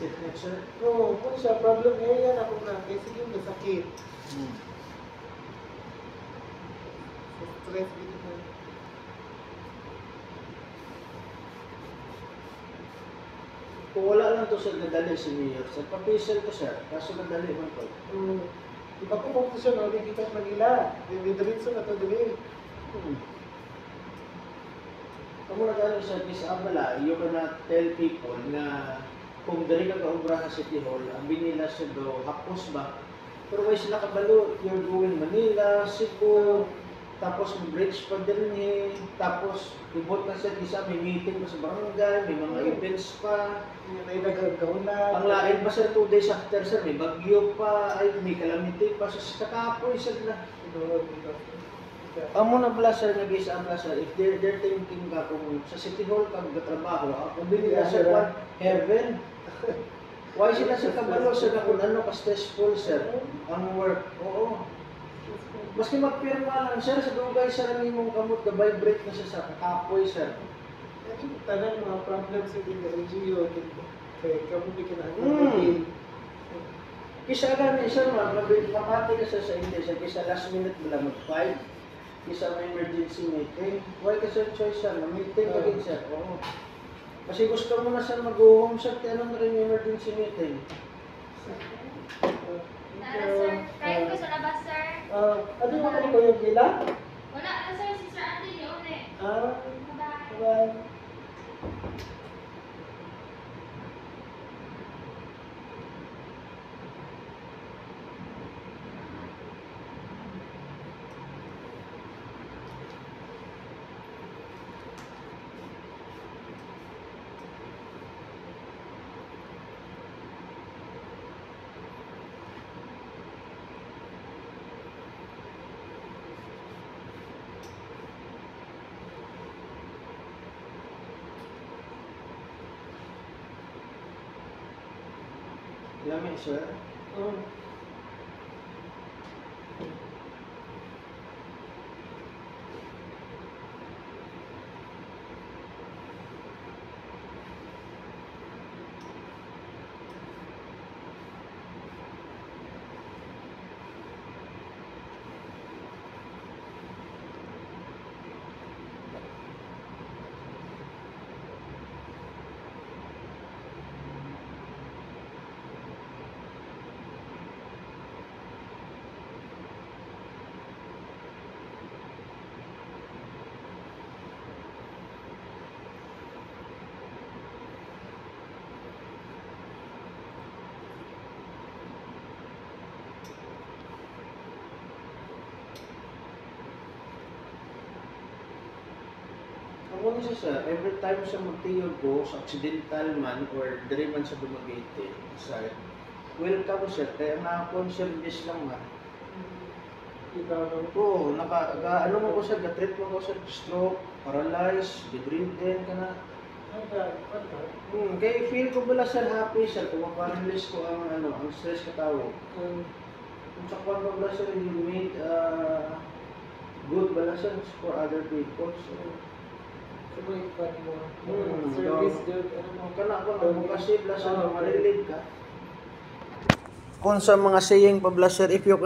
signature? Oo, kung siya, problem area na kung na, kaya sige yung sakit. Stress dito na. Kung wala lang to sir, nadali si Mayor. Sir, pa-facial ko sir, kaso nadali man to. Iba ko kung siya, no, di kita Manila. Diretso na to, dili. Kung muna gano'n sa Abala, you cannot tell people na kung dali ka kaubra sa City Hall, ang binila siya do, hapos ba? Pero why sila kabalo? You're going Manila, Cebu, tapos bridge pa din tapos ibot na siya isa, may meeting pa sa barangay, may mga events pa. May nagagawin Ang lain pa sir, 2 days after sir, may bagyo pa, ay may calamity pa, sa kakapoy sir na. Amo na pala sir, nag-isa ang sir, if they're thinking ka kung sa City Hall kang gatrabaho, ako binila sir, heaven. Why sila sa kabalo sir na kung ano ka-stressful sir, ang work, oo. Maski magpirma lang sir, sa dugay sir, ang imong kamot, na-vibrate na siya sa kakapoy sir. Tanan mga problems sa LGU, kaya kamo di ka na Kisa gani sir, makati ka sa hindi sir, kisa last minute mo lang mag-fight. Isa may emergency meeting. Why ka sir choice sir? Meeting ka din sir. Oo. Kasi gusto mo na sir mag-home sir, anong na rin yung emergency meeting? Sir, kahit ko sa labas sir. Ano mo kani ko yung gila? Wala na sir, si Sir Andy yun eh. Bye. Bye. Lami sir? Ako niya sir, every time siya magtiyog ko, sa accidental man or diri man sa Dumaguete, sir, welcome sir, kaya na-service lang man. Oo, ano mo ko sir, na-treat mo ko sir, stroke, paralyzed, bedridden ka na. Kaya feel ko bala sir happy sir, kung ma-paralyze ko ang stress katawo. Kung sa kwan mo bala sir, you made good bala sir for other people. Service good. Kana ko kasi plus marilig ka. Kung sa mga saying pa sir, if you